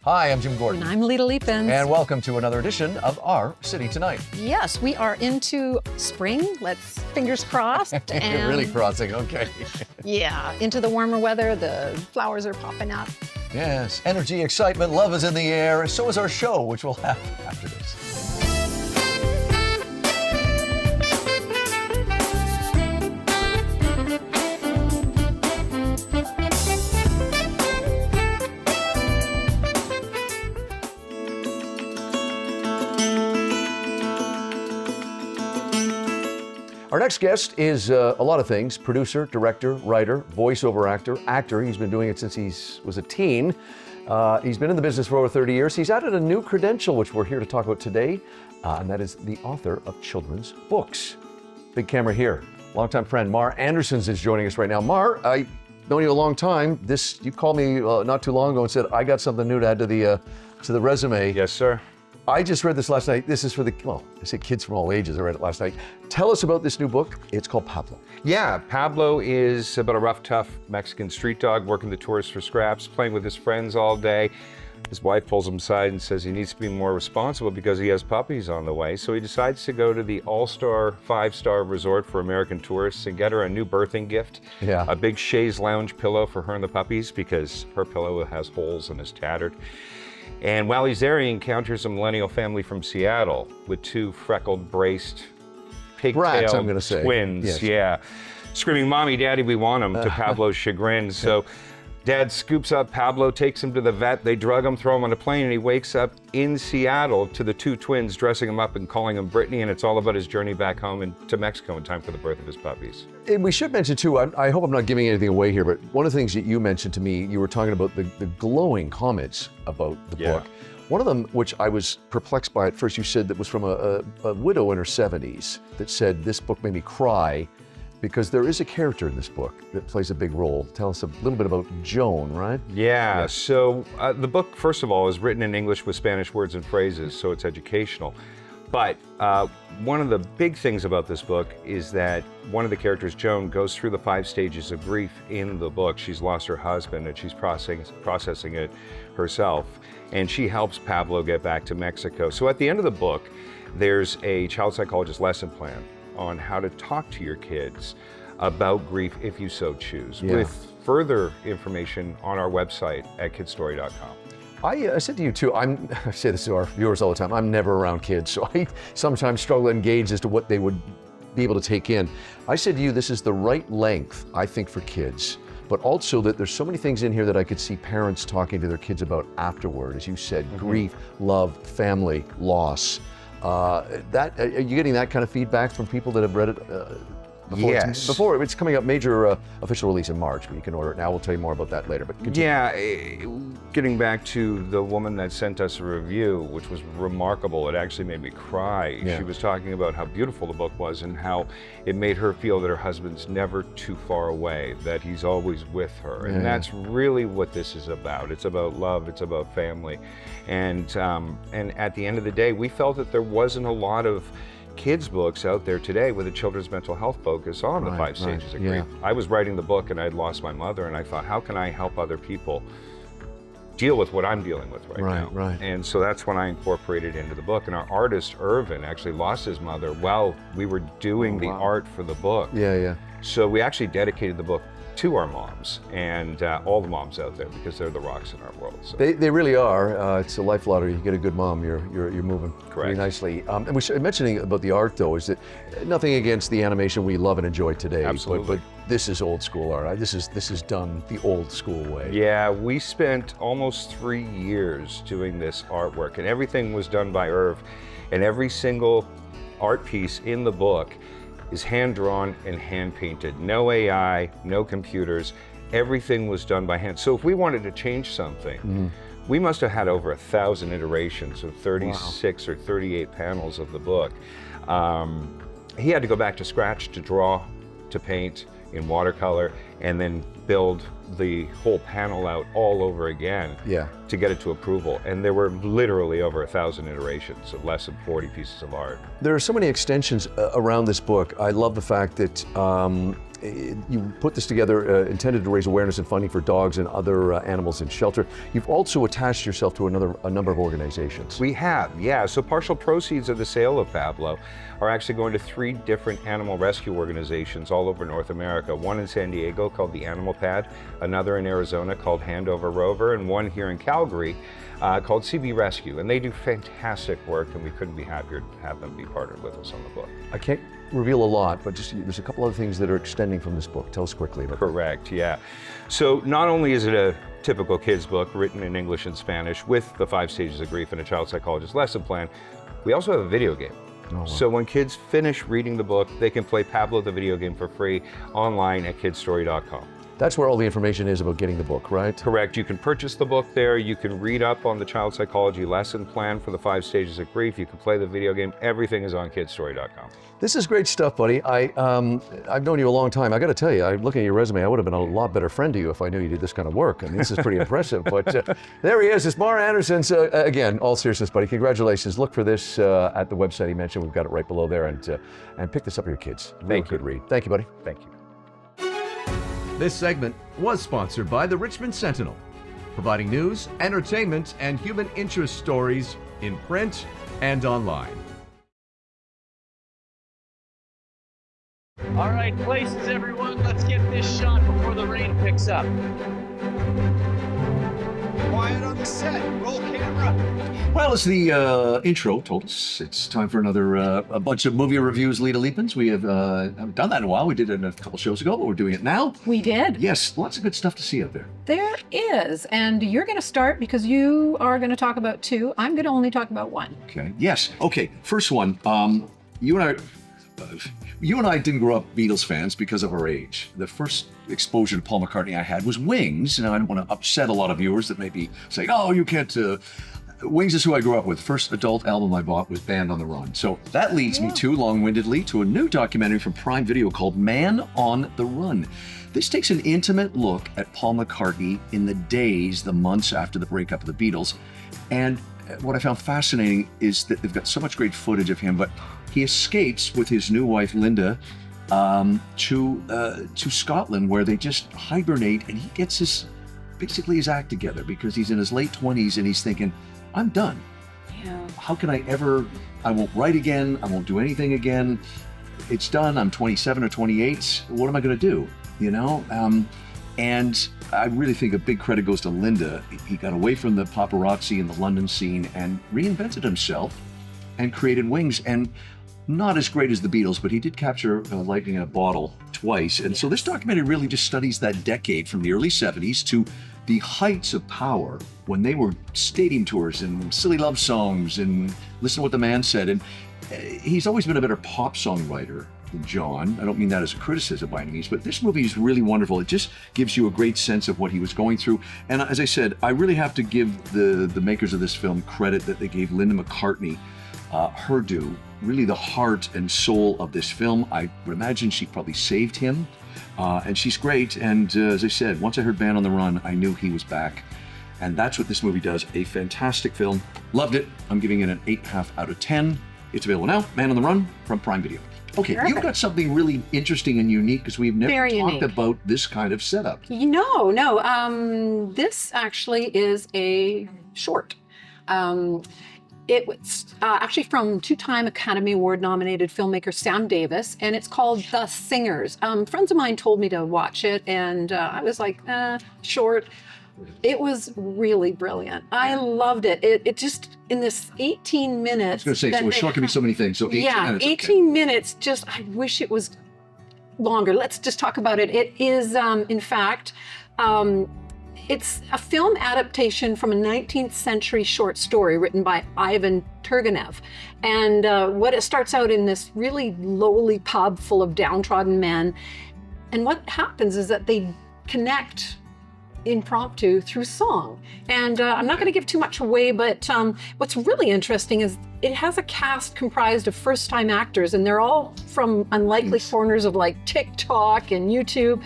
Hi, I'm Jim Gordon. And I'm Lita Leapins. And welcome to another edition of Our City Tonight. Yes, we are into spring. Let's fingers crossed. And Really crossing, okay. yeah, into the warmer weather. The flowers are popping up. Yes, energy, excitement, love is in the air. So is our show, which we'll have after this. Our next guest is a lot of things: producer, director, writer, voiceover actor. He's been doing it since he was a teen. He's been in the business for over 30 years. He's added a new credential, which we're here to talk about today, and that is the author of children's books. Big camera here. Longtime friend Mar Andersons is joining us right now. Mar, I've known you a long time. You called me not too long ago and said, I got something new to add to the resume. Yes, sir. I just read this last night. This is for I say kids from all ages. I read it last night. Tell us about this new book. It's called Pablo. Yeah, Pablo is about a rough, tough Mexican street dog working the tourists for scraps, playing with his friends all day. His wife pulls him aside and says he needs to be more responsible because he has puppies on the way. So he decides to go to the all-star, 5-star resort for American tourists and get her a new birthing gift. Yeah. A big chaise lounge pillow for her and the puppies because her pillow has holes and is tattered. And while he's there, he encounters a millennial family from Seattle with 2 freckled, braced, Brats, I'm pigtailed gonna say. twins. Yes. Yeah, screaming, "Mommy, Daddy, we want him," to Pablo's chagrin. So Dad scoops up Pablo, takes him to the vet. They drug him, throw him on a plane, and he wakes up in Seattle to the 2 twins dressing him up and calling him Brittany. And it's all about his journey back home and to Mexico in time for the birth of his puppies. And we should mention too, I hope I'm not giving anything away here, but one of the things that you mentioned to me, you were talking about the glowing comments about the book. One of them, which I was perplexed by at first, you said that was from a widow in her 70s that said, this book made me cry because there is a character in this book that plays a big role. Tell us a little bit about Joan, right? Yeah, so the book, first of all, is written in English with Spanish words and phrases, so it's educational. But one of the big things about this book is that one of the characters, Joan, goes through the 5 stages of grief in the book. She's lost her husband and she's processing it herself. And she helps Pablo get back to Mexico. So at the end of the book, there's a child psychologist lesson plan on how to talk to your kids about grief if you so choose, with further information on our website at kidstory.com. I said to you too, I say this to our viewers all the time, I'm never around kids, so I sometimes struggle to engage as to what they would be able to take in. I said to you, this is the right length, I think, for kids, but also that there's so many things in here that I could see parents talking to their kids about afterward, as you said, grief, love, family, loss. Are you getting that kind of feedback from people that have read it? Yes. Before it's coming up, major official release in March, but you can order it now. We'll tell you more about that later. But continue. Yeah, getting back to the woman that sent us a review, which was remarkable. It actually made me cry. Yeah. She was talking about how beautiful the book was and how it made her feel that her husband's never too far away, that he's always with her. And that's really what this is about. It's about love, it's about family. And at the end of the day, we felt that there wasn't a lot of kids' books out there today with a children's mental health focus on the 5 stages of grief. I was writing the book and I'd lost my mother, and I thought, how can I help other people deal with what I'm dealing with right now? And so that's when I incorporated it into the book. And our artist, Irvin, actually lost his mother while we were doing the art for the book. So we actually dedicated the book to our moms and all the moms out there, because they're the rocks in our world. So. They really are. It's a life lottery. You get a good mom, you're moving pretty nicely. And we should, mentioning about the art though, is that nothing against the animation we love and enjoy today. Absolutely. But this is old school art. This is done the old school way. Yeah, we spent almost 3 years doing this artwork, and everything was done by Irv. And every single art piece in the book is hand-drawn and hand-painted. No AI, no computers. Everything was done by hand. So if we wanted to change something, we must have had over 1,000 iterations of 36 or 38 panels of the book. He had to go back to scratch to draw, to paint in watercolor, and then build the whole panel out all over again to get it to approval. And there were literally over 1,000 iterations of less than 40 pieces of art. There are so many extensions around this book. I love the fact that you put this together intended to raise awareness and funding for dogs and other animals in shelter. You've also attached yourself to a number of organizations. We have, yeah. So partial proceeds of the sale of Pablo are actually going to 3 different animal rescue organizations all over North America. One in San Diego called the Animal Pad, another in Arizona called Hand Over Rover, and one here in Calgary called CB Rescue. And they do fantastic work, and we couldn't be happier to have them be partnered with us on the book. I can't reveal a lot, but just there's a couple other things that are extending from this book. Tell us quickly about Correct, yeah. So not only is it a typical kids book written in English and Spanish with the 5 stages of grief and a child psychologist lesson plan, we also have a video game. Oh, wow. So when kids finish reading the book, they can play Pablo the video game for free online at kidstory.com. That's where all the information is about getting the book, right? Correct. You can purchase the book there. You can read up on the child psychology lesson plan for the 5 stages of grief. You can play the video game. Everything is on kidstory.com. This is great stuff, buddy. I've known you a long time. I got to tell you, looking at your resume, I would have been a lot better friend to you if I knew you did this kind of work. I mean, this is pretty impressive. But there he is. It's Mar Anderson. So, again, all seriousness, buddy, congratulations. Look for this at the website he mentioned. We've got it right below there. And pick this up for your kids. Really good read. Thank you, buddy. Thank you. This segment was sponsored by the Richmond Sentinel, providing news, entertainment, and human interest stories in print and online. All right, places, everyone. Let's get this shot before the rain picks up. Quiet on the set. Roll camera. Well, as the intro told us, it's time for another a bunch of movie reviews, Lita Leapins. We haven't done that in a while. We did it a couple shows ago, but we're doing it now. We did. Yes, lots of good stuff to see out there. There is. And you're going to start because you are going to talk about 2. I'm going to only talk about 1. Okay. Yes. Okay. First one. You and I didn't grow up Beatles fans because of our age. The first exposure to Paul McCartney I had was Wings, and I don't want to upset a lot of viewers that may be saying, "Oh, you can't." Wings is who I grew up with. First adult album I bought was Band on the Run. So that leads me to, long-windedly, to a new documentary from Prime Video called Man on the Run. This takes an intimate look at Paul McCartney in the days, the months after the breakup of the Beatles. And what I found fascinating is that they've got so much great footage of him, but he escapes with his new wife, Linda, to Scotland, where they just hibernate, and he gets basically his act together because he's in his late 20s and he's thinking, I'm done. Yeah. How can I won't write again. I won't do anything again. It's done. I'm 27 or 28. What am I going to do? You know? And I really think a big credit goes to Linda. He got away from the paparazzi in the London scene and reinvented himself and created Wings. And not as great as the Beatles, but he did capture lightning in a bottle twice. And so this documentary really just studies that decade from the early 70s to the heights of power when they were stadium tours and silly love songs and Listen to What the Man Said. And he's always been a better pop songwriter than John. I don't mean that as a criticism by any means, but this movie is really wonderful. It just gives you a great sense of what he was going through. And as I said, I really have to give the makers of this film credit that they gave Linda McCartney her due. Really the heart and soul of this film. I would imagine she probably saved him. And she's great. And as I said, once I heard Band on the Run, I knew he was back. And that's what this movie does. A fantastic film. Loved it. I'm giving it an 8.5 out of 10. It's available now. Man on the Run from Prime Video. Okay, Perfect. You've got something really interesting and unique because we've never Very talked unique. about this kind of setup. No. This actually is a short. It was actually from 2-time Academy Award nominated filmmaker Sam Davis, and it's called The Singers. Friends of mine told me to watch it, and I was like, short. It was really brilliant. I loved it. It just, in this 18 minutes. I was going to say, so a short can be so many things. So 18 minutes. 18 minutes, just, I wish it was longer. Let's just talk about it. It is, in fact, it's a film adaptation from a 19th century short story written by Ivan Turgenev. And what it starts out in this really lowly pub full of downtrodden men. And what happens is that they connect impromptu through song. And I'm not going to give too much away, but what's really interesting is it has a cast comprised of first-time actors, and they're all from unlikely corners of like TikTok and YouTube.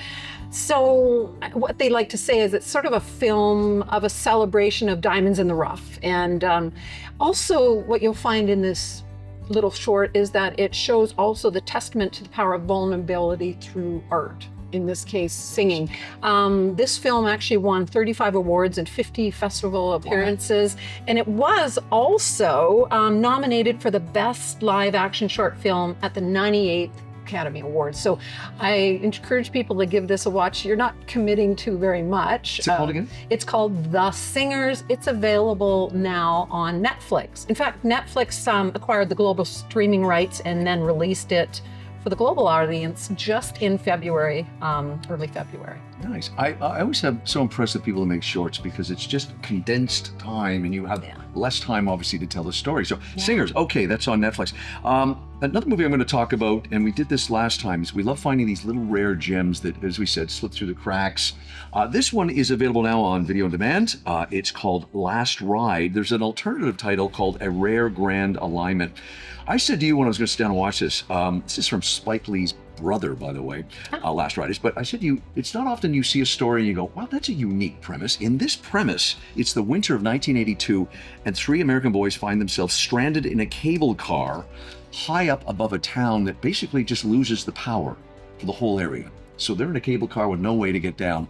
So what they like to say is it's sort of a film of a celebration of diamonds in the rough. And also what you'll find in this little short is that it shows also the testament to the power of vulnerability through art. In this case, singing. This film actually won 35 awards and 50 festival appearances, and it was also nominated for the Best Live Action Short Film at the 98th Academy Awards. So I encourage people to give this a watch. You're not committing to very much. What's it called again? It's called The Singers. It's available now on Netflix. In fact, Netflix acquired the global streaming rights and then released it for the global audience just in February, early February. Nice. I always am so impressed with people who make shorts because it's just condensed time and you have less time, obviously, to tell the story. So, Singers, okay, that's on Netflix. Another movie I'm going to talk about, and we did this last time, is we love finding these little rare gems that, as we said, slip through the cracks. This one is available now on video on demand. It's called Last Ride. There's an alternative title called A Rare Grand Alignment. I said to you when I was going to sit down and watch this, this is from Spike Lee's brother, by the way, Last Riders, but I said to you, it's not often you see a story and you go, wow, that's a unique premise. In this premise, it's the winter of 1982, and 3 American boys find themselves stranded in a cable car high up above a town that basically just loses the power for the whole area. So they're in a cable car with no way to get down.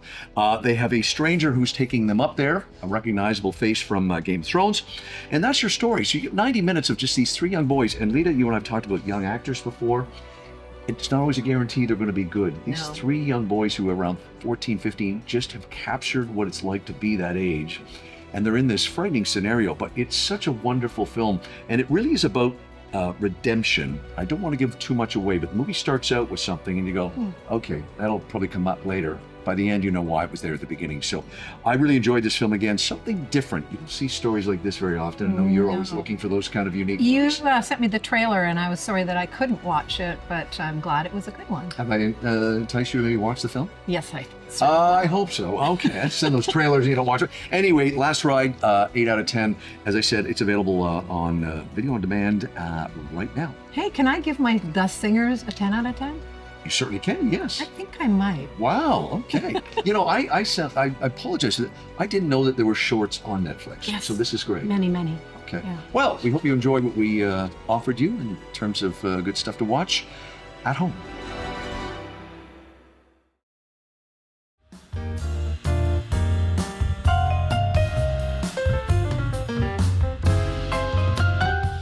They have a stranger who's taking them up there, a recognizable face from Game of Thrones. And that's your story. So you get 90 minutes of just these 3 young boys. And Lita, you and I have talked about young actors before. It's not always a guarantee they're going to be good. These 3 young boys who are around 14, 15 just have captured what it's like to be that age. And they're in this frightening scenario, but it's such a wonderful film. And it really is about redemption. I don't want to give too much away, but the movie starts out with something and you go, okay, that'll probably come up later. By the end, you know why it was there at the beginning. So I really enjoyed this film again. Something different. You don't see stories like this very often. I know you're always looking for those kind of unique You movies. sent me the trailer and I was sorry that I couldn't watch it, but I'm glad it was a good one. Have I enticed you to maybe watch the film? Yes, I hope so. Okay, I send those trailers and you don't watch it. Anyway, Last Ride, 8 out of 10. As I said, it's available on video on demand right now. Hey, can I give my The Singers a 10 out of 10? You certainly can, yes. I think I might. Wow, okay. You know, I apologize. I didn't know that there were shorts on Netflix. Yes. So this is great. Many. Okay. Yeah. Well, we hope you enjoyed what we offered you in terms of good stuff to watch at home.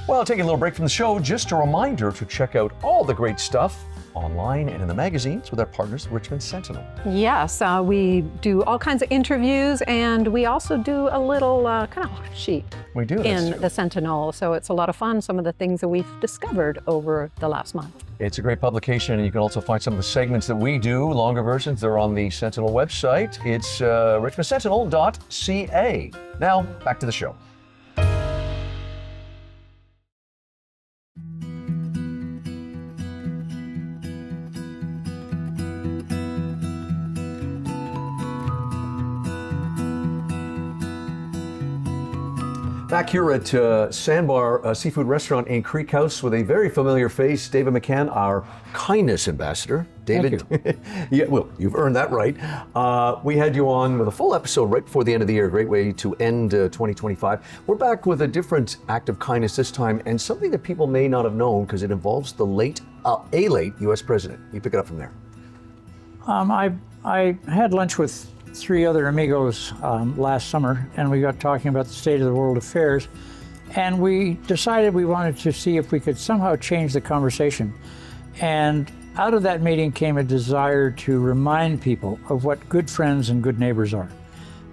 Well, taking a little break from the show, just a reminder to check out all the great stuff online and in the magazines with our partners, Richmond Sentinel. Yes, we do all kinds of interviews, and we also do a little kind of hot sheet We do. in the Sentinel. So it's a lot of fun, some of the things that we've discovered over the last month. It's a great publication, and you can also find some of the segments that we do, longer versions. They're on the Sentinel website. It's richmondsentinel.ca. Now, back to the show. Back here at Sandbar Seafood Restaurant in Creek House with a very familiar face, David McCann, our kindness ambassador. David, yeah, well, you've earned that right. We had you on with a full episode right before the end of the year. Great way to end 2025. We're back with a different act of kindness this time, and something that people may not have known because it involves the late U.S. president. You pick it up from there. I had lunch with 3 other amigos last summer, and we got talking about the state of the world affairs, and we decided we wanted to see if we could somehow change the conversation. And out of that meeting came a desire to remind people of what good friends and good neighbors are.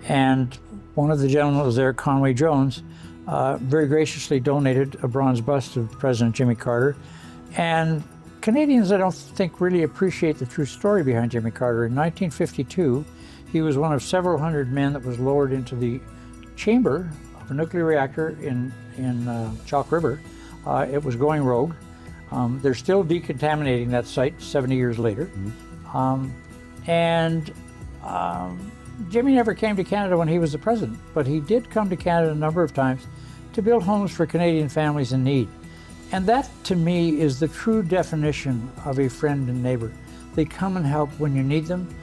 And one of the gentlemen was there, Conway Jones, very graciously donated a bronze bust of President Jimmy Carter. And Canadians, I don't think, really appreciate the true story behind Jimmy Carter. In 1952, he was one of several hundred men that was lowered into the chamber of a nuclear reactor in Chalk River. It was going rogue. They're still decontaminating that site 70 years later. Jimmy never came to Canada when he was the president, but he did come to Canada a number of times to build homes for Canadian families in need. And that, to me, is the true definition of a friend and neighbor. They come and help when you need them.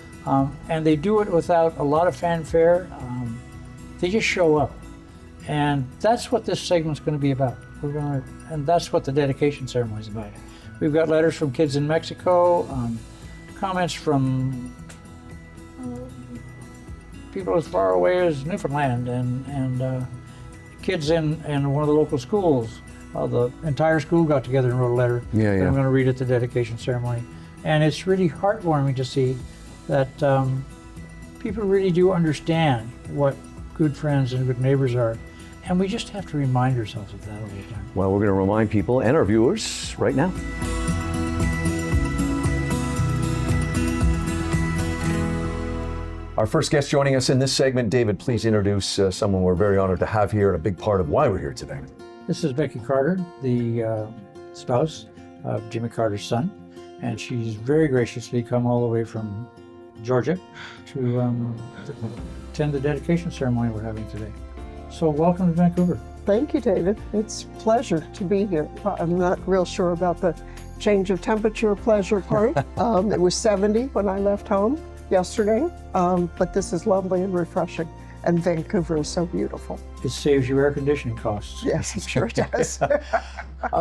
And they do it without a lot of fanfare. They just show up. And that's what this segment's going to be about. and that's what the dedication ceremony is about. We've got letters from kids in Mexico, comments from people as far away as Newfoundland, and kids in one of the local schools. The entire school got together and wrote a letter that I'm going to read at the dedication ceremony. And it's really heartwarming to see that people really do understand what good friends and good neighbors are. And we just have to remind ourselves of that all the time. Well, we're going to remind people and our viewers right now. Our first guest joining us in this segment, David, please introduce someone we're very honored to have here and a big part of why we're here today. This is Becky Carter, the spouse of Jimmy Carter's son, and she's very graciously come all the way from Georgia to attend the dedication ceremony we're having today. So welcome to Vancouver. Thank you, David. It's a pleasure to be here. I'm not real sure about the change of temperature pleasure part. It was 70 when I left home yesterday, but this is lovely and refreshing. And Vancouver is so beautiful. It saves you air conditioning costs. Yes, it sure does.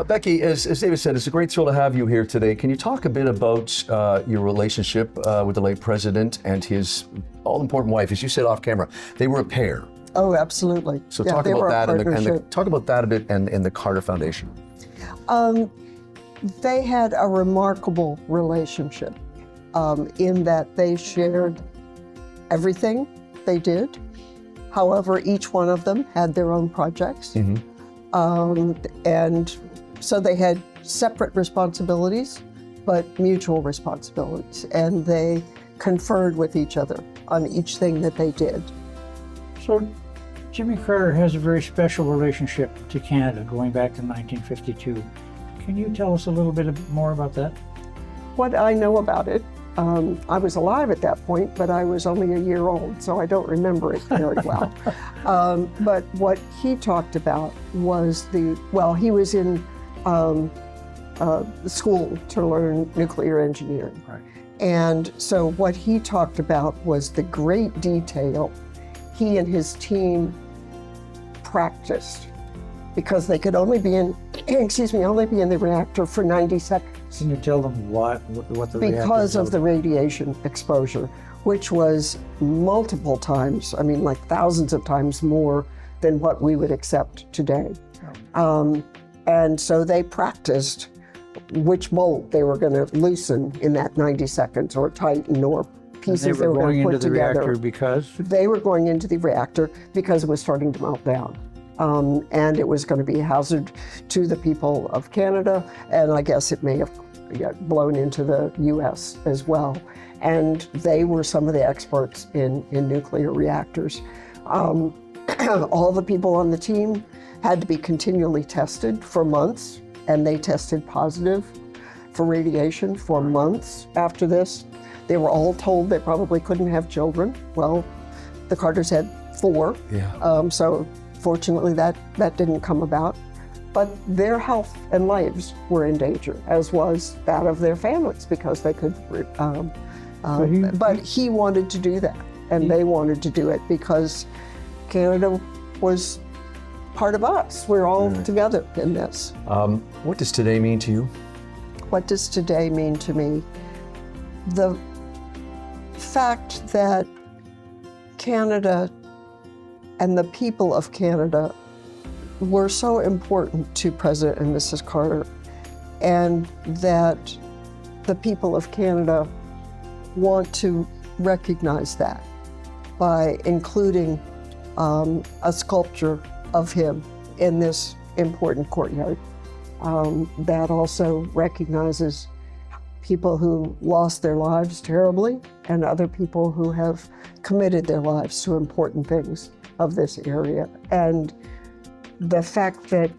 Becky, as David said, it's a great thrill to have you here today. Can you talk a bit about your relationship with the late president and his all-important wife? As you said off camera, they were a pair. Oh, absolutely. So yeah, talk about that and talk about that a bit and the Carter Foundation. They had a remarkable relationship in that they shared everything they did. However, each one of them had their own projects. And so they had separate responsibilities, but mutual responsibilities. And they conferred with each other on each thing that they did. So Jimmy Carter has a very special relationship to Canada going back to 1952. Can you tell us a little bit more about that? What I know about it, I was alive at that point, but I was only a year old, so I don't remember it very well. But what he talked about was he was in school to learn nuclear engineering. Right. And so what he talked about was the great detail he and his team practiced, because they could only be in the reactor for 90 seconds. Can you tell them what the Because of the radiation exposure, which was multiple times, like thousands of times more than what we would accept today. And so they practiced which bolt they were going to loosen in that 90 seconds or tighten or pieces they were going to put together. They were going into the reactor because it was starting to melt down. And it was going to be a hazard to the people of Canada, and I guess it may have blown into the US as well. And they were some of the experts in nuclear reactors. All the people on the team had to be continually tested for months, and they tested positive for radiation for months after this. They were all told they probably couldn't have children. Well, the Carters had 4. Yeah. So fortunately that didn't come about. But their health and lives were in danger, as was that of their families, because they could, but he wanted to do that, and they wanted to do it because Canada was part of us. We're all together in this. What does today mean to you? What does today mean to me? The fact that Canada and the people of Canada were so important to President and Mrs. Carter, and that the people of Canada want to recognize that by including a sculpture of him in this important courtyard. That also recognizes people who lost their lives terribly and other people who have committed their lives to important things of this area. And the fact that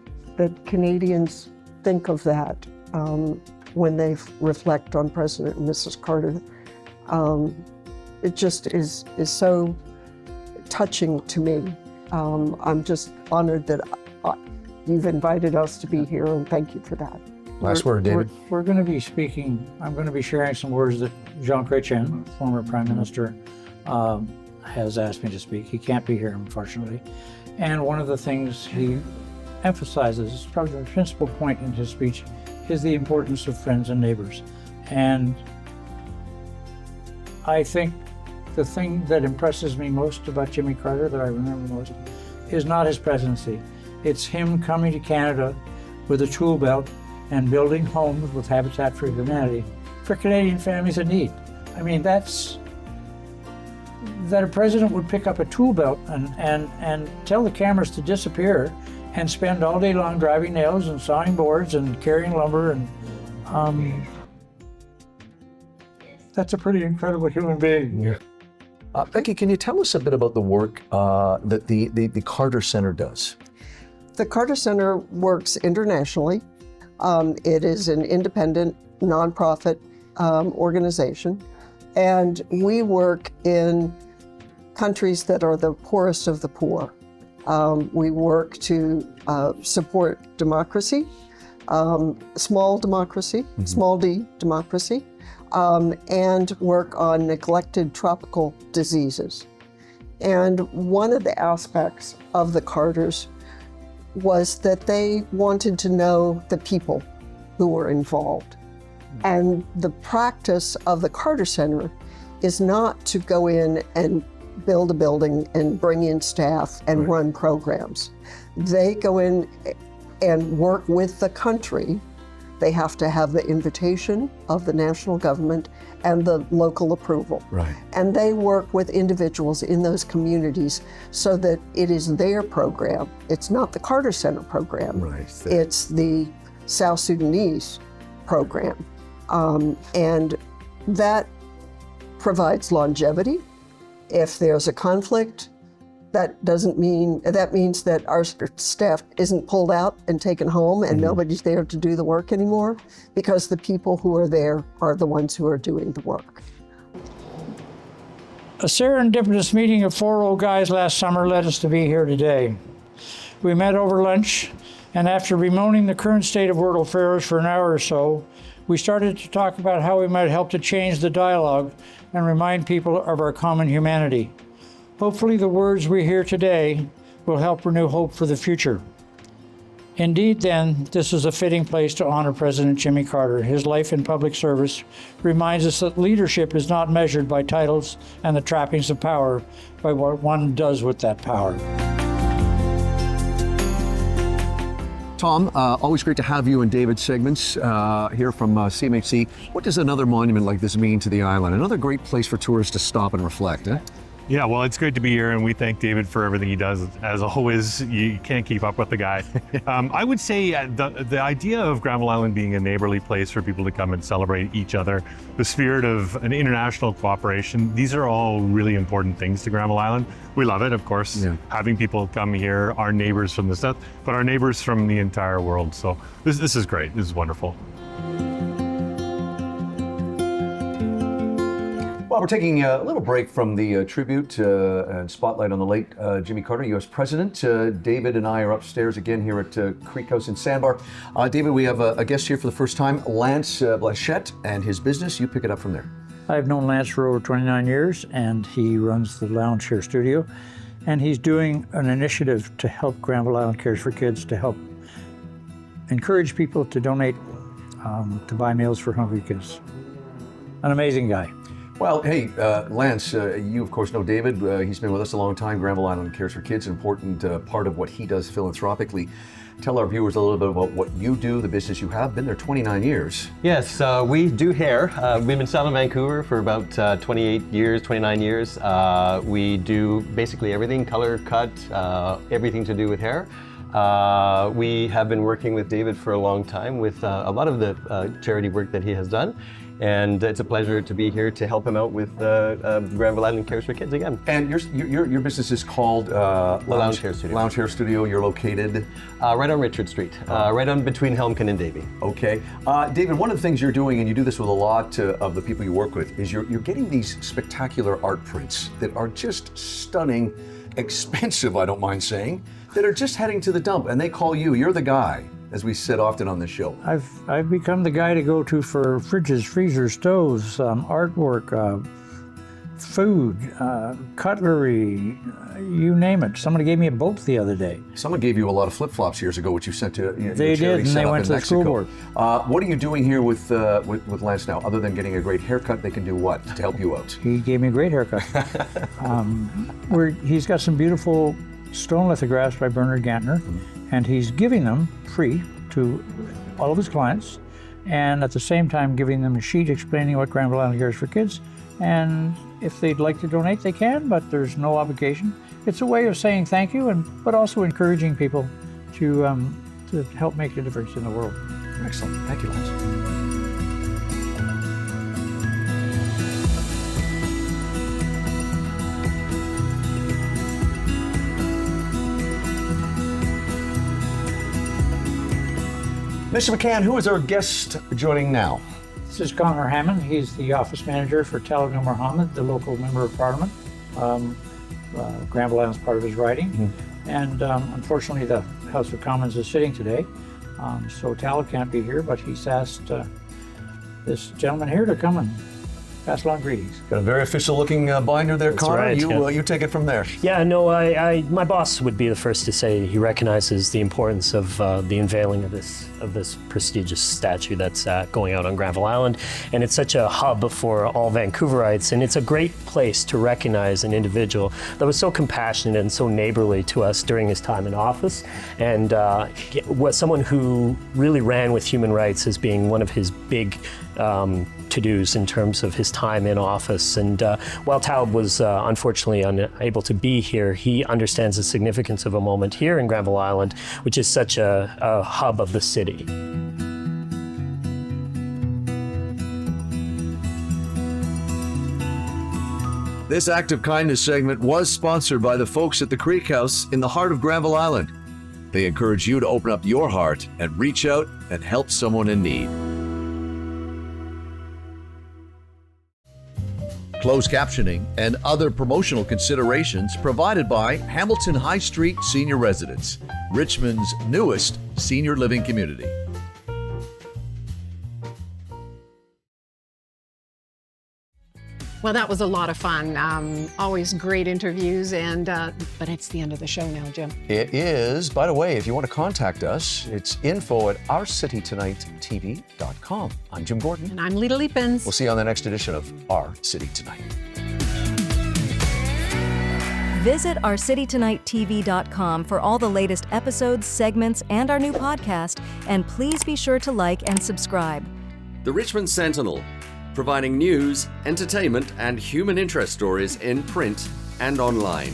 Canadians think of that when they reflect on President and Mrs. Carter, it just is so touching to me. I'm just honored that you've invited us to be here, and thank you for that. Last word, David. We're going to be speaking, I'm going to be sharing some words that Jean Chrétien, former Prime Minister, has asked me to speak. He can't be here, unfortunately. And one of the things he emphasizes, probably the principal point in his speech, is the importance of friends and neighbors. And I think the thing that impresses me most about Jimmy Carter, that I remember most, is not his presidency. It's him coming to Canada with a tool belt and building homes with Habitat for Humanity for Canadian families in need. I mean, that a president would pick up a tool belt and tell the cameras to disappear and spend all day long driving nails and sawing boards and carrying lumber, and that's a pretty incredible human being. Yeah. Becky, can you tell us a bit about the work that the Carter Center does? The Carter Center works internationally. It is an independent, nonprofit organization, and we work in countries that are the poorest of the poor. We work to support democracy, small democracy, small d democracy, and work on neglected tropical diseases. And one of the aspects of the Carters was that they wanted to know the people who were involved. And the practice of the Carter Center is not to go in and build a building and bring in staff and run programs. They go in and work with the country. They have to have the invitation of the national government and the local approval. Right. And they work with individuals in those communities so that it is their program. It's not the Carter Center program. Right. It's the South Sudanese program. And that provides longevity. If there's a conflict, that means that our staff isn't pulled out and taken home and nobody's there to do the work anymore, because the people who are there are the ones who are doing the work. A serendipitous meeting of four old guys last summer led us to be here today. We met over lunch, and after bemoaning the current state of world affairs for an hour or so, we started to talk about how we might help to change the dialogue and remind people of our common humanity. Hopefully the words we hear today will help renew hope for the future. Indeed, then, this is a fitting place to honor President Jimmy Carter. His life in public service reminds us that leadership is not measured by titles and the trappings of power, by what one does with that power. Tom, always great to have you in David's segments here from CMHC. What does another monument like this mean to the island? Another great place for tourists to stop and reflect, eh? Yeah, well, it's great to be here, and we thank David for everything he does. As always, you can't keep up with the guy. I would say the idea of Granville Island being a neighborly place for people to come and celebrate each other, the spirit of an international cooperation, these are all really important things to Granville Island. We love it, of course, having people come here, our neighbors from the south, but our neighbors from the entire world. So this is great. This is wonderful. Well, we're taking a little break from the tribute and spotlight on the late Jimmy Carter, U.S. President. David and I are upstairs again here at Creek House in Sandbar. David, we have a guest here for the first time, Lance Blachette, and his business. You pick it up from there. I've known Lance for over 29 years, and he runs the Lounge Chair Studio. And he's doing an initiative to help Granville Island Cares for Kids, to help encourage people to donate to buy meals for hungry kids. An amazing guy. Well, hey, Lance, you of course know David. He's been with us a long time. Granville Island Cares for Kids, an important part of what he does philanthropically. Tell our viewers a little bit about what you do, the business you have. Been there 29 years. Yes, we do hair. We've been selling in Vancouver for about 28 years, 29 years. We do basically everything, color, cut, everything to do with hair. We have been working with David for a long time with a lot of the charity work that he has done. And it's a pleasure to be here to help him out with Granville Island Cares for Kids again. And your business is called Lounge Hair Studio. Lounge Hair Studio. You're located right on Richard Street, right on between Helmkin and Davie. Okay, David. One of the things you're doing, and you do this with a lot of the people you work with, is you're getting these spectacular art prints that are just stunning, expensive. I don't mind saying, that are just heading to the dump, and they call you. You're the guy, as we said often on the show. I've become the guy to go to for fridges, freezers, stoves, artwork, food, cutlery, you name it. Somebody gave me a boat the other day. Someone gave you a lot of flip-flops years ago, which you sent to They did, and they went to the school board. What are you doing here with Lance now? Other than getting a great haircut, they can do what to help you out? He gave me a great haircut. He's got some beautiful stone lithographs by Bernard Gantner, and he's giving them free to all of his clients, and at the same time giving them a sheet explaining what Granville Island Cares for Kids. And if they'd like to donate, they can, but there's no obligation. It's a way of saying thank you, but also encouraging people to help make a difference in the world. Excellent. Thank you, Lance. Mr. McCann, who is our guest joining now? This is Connor Hammond. He's the office manager for Talib Mohammed, the local member of parliament. Granville Island's part of his riding. And unfortunately, the House of Commons is sitting today. So Talib can't be here, but he's asked this gentleman here to come and pass along greetings. Got a very official-looking binder there, Connor. Right, You take it from there. Yeah, no, my boss would be the first to say he recognizes the importance of the unveiling of this prestigious statue that's going out on Granville Island, and it's such a hub for all Vancouverites, and it's a great place to recognize an individual that was so compassionate and so neighborly to us during his time in office, and was someone who really ran with human rights as being one of his big to-dos in terms of his time in office. And while Talib was unfortunately unable to be here, he understands the significance of a moment here in Granville Island, which is such a hub of the city. This Act of Kindness segment was sponsored by the folks at the Creek House in the heart of Granville Island. They encourage you to open up your heart and reach out and help someone in need. Closed captioning and other promotional considerations provided by Hamilton High Street Senior Residence, Richmond's newest senior living community. Well, that was a lot of fun. Always great interviews, but it's the end of the show now, Jim. It is. By the way, if you want to contact us, it's info@ourcitytonighttv.com. I'm Jim Gordon. And I'm Lita Leapins. We'll see you on the next edition of Our City Tonight. Visit ourcitytonighttv.com for all the latest episodes, segments, and our new podcast. And please be sure to like and subscribe. The Richmond Sentinel, providing news, entertainment, and human interest stories in print and online.